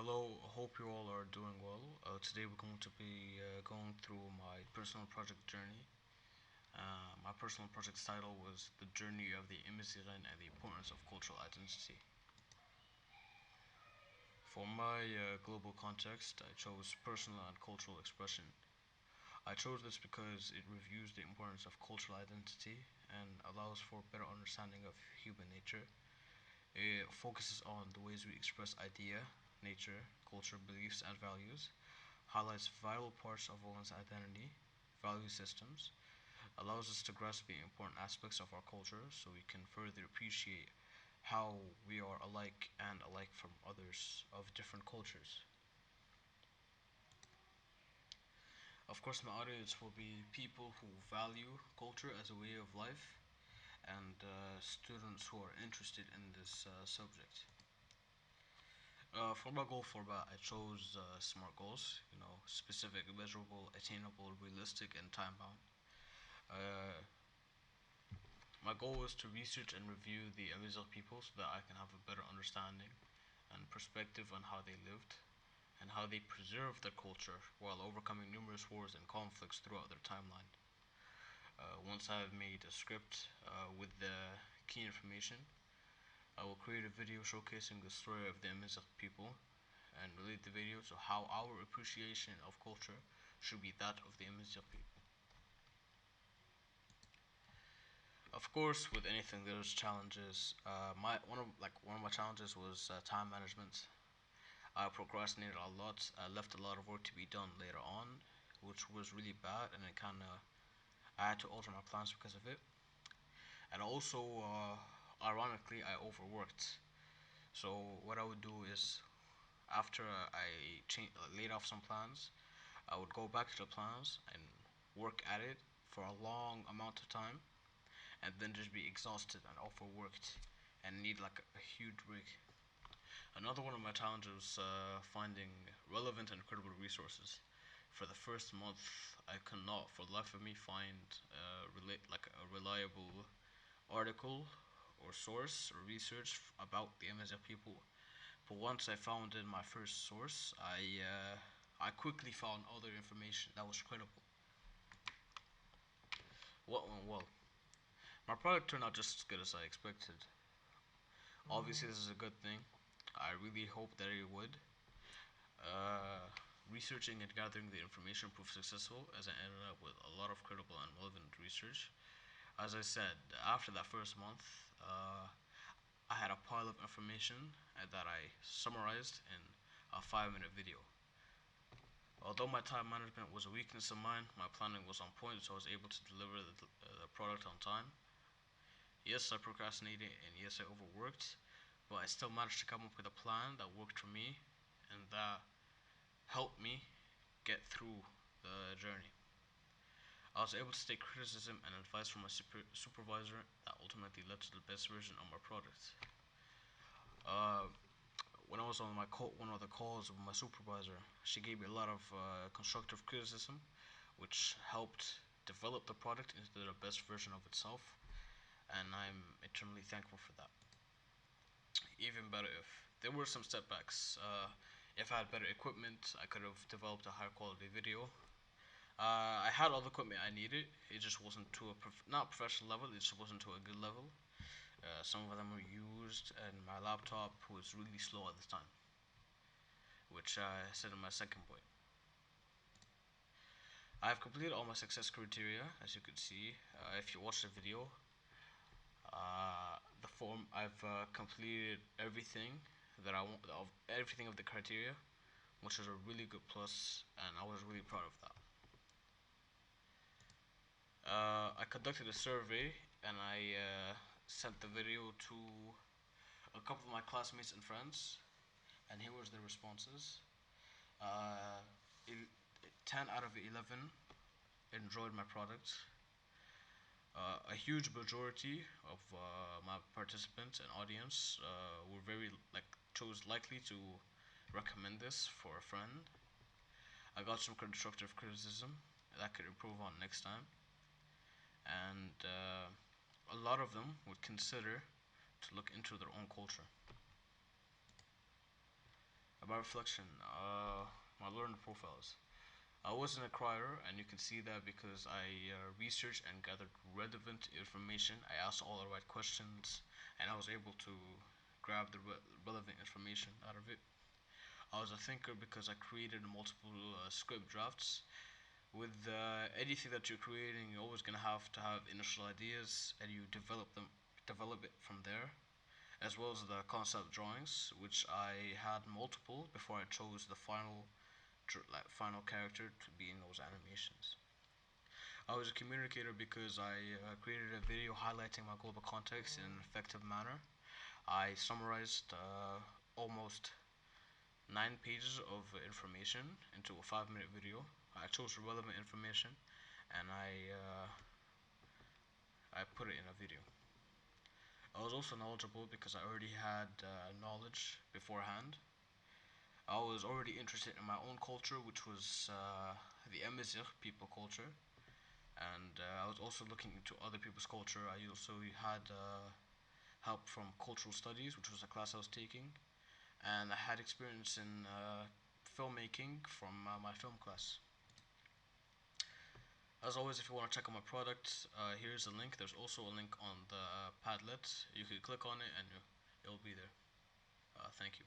Hello, hope you all are doing well. Today we're going to be going through my personal project journey. My personal project's title was The Journey of the Immigrant and the Importance of Cultural Identity. For my global context, I chose personal and cultural expression. I chose this because it reviews the importance of cultural identity and allows for better understanding of human nature. It focuses on the ways we express idea, nature, culture, beliefs, and values, highlights vital parts of one's identity, value systems, allows us to grasp the important aspects of our culture so we can further appreciate how we are alike from others of different cultures. Of course, my audience will be people who value culture as a way of life and students who are interested in this subject. For my goal format, I chose SMART goals, specific, measurable, attainable, realistic, and time bound. Uh, my goal was to research and review the Amazigh people so that I can have a better understanding and perspective on how they lived and how they preserved their culture while overcoming numerous wars and conflicts throughout their timeline. Once I have made a script with the key information, I will create a video showcasing the story of the Amazigh people and relate the video to how our appreciation of culture should be that of the Amazigh people. Of course, with anything there's challenges. My one of my challenges was time management. I procrastinated a lot. I left a lot of work to be done later on, which was really bad, and it kind of I had to alter my plans because of it. And also, ironically, I overworked. So what I would do is, after laid off some plans, I would go back to the plans and work at it for a long amount of time, and then just be exhausted and overworked, and need like a huge break. Another one of my challenges was finding relevant and credible resources. For the first month, I could not, for the life of me, find a reliable article or source or research about the Amazigh people. But once I found in my first source, I quickly found other information that was credible. What went well? My product turned out just as good as I expected. Obviously, this is a good thing. I really hope that it would. Uh, Researching and gathering the information proved successful as I ended up with a lot of credible and relevant research. As I said, after that first month, I had a pile of information that I summarized in a 5 minute video. Although my time management was a weakness of mine, my planning was on point, so I was able to deliver the product on time. Yes, I procrastinated and yes, I overworked, but I still managed to come up with a plan that worked for me and that helped me get through the journey. I was able to take criticism and advice from my supervisor that ultimately led to the best version of my product. Uh, when I was on one of the calls with my supervisor, she gave me a lot of constructive criticism, which helped develop the product into the best version of itself, and I'm eternally thankful for that. Even better, if there were some setbacks, if I had better equipment, I could have developed a higher quality video. I had all the equipment I needed. It just wasn't to a not professional level. It just wasn't to a good level. Some of them were used, and my laptop was really slow at the time, which I said in my second point. I have completed all my success criteria, as you can see. If you watch the video, the form I've completed everything that I want of everything of the criteria, which is a really good plus, and I was really proud of that. I conducted a survey and I sent the video to a couple of my classmates and friends, and here was their responses. Uh, el- 10 out of 11 enjoyed my product. A huge majority of my participants and audience were very chose likely to recommend this for a friend. I got some constructive criticism that I could improve on next time, and a lot of them would consider to look into their own culture. About reflection, my learning profiles. I wasn't a crier, and you can see that because I researched and gathered relevant information. I asked all the right questions, and I was able to grab the relevant information out of it. I was a thinker because I created multiple script drafts. With anything that you're creating, you're always gonna have to have initial ideas, and you develop it from there, as well as the concept drawings, which I had multiple before I chose the final character to be in those animations. I was a communicator because I created a video highlighting my global context in an effective manner. I summarized almost 9 pages of information into a 5-minute video. I chose relevant information and I put it in a video. I was also knowledgeable because I already had knowledge beforehand. I was already interested in my own culture, which was the Amazigh people culture, and I was also looking into other people's culture. I also had help from cultural studies, which was a class I was taking, and I had experience in filmmaking from my film class. As always, if you want to check out my product, here's a link. There's also a link on the Padlet. You can click on it and it'll be there. Thank you.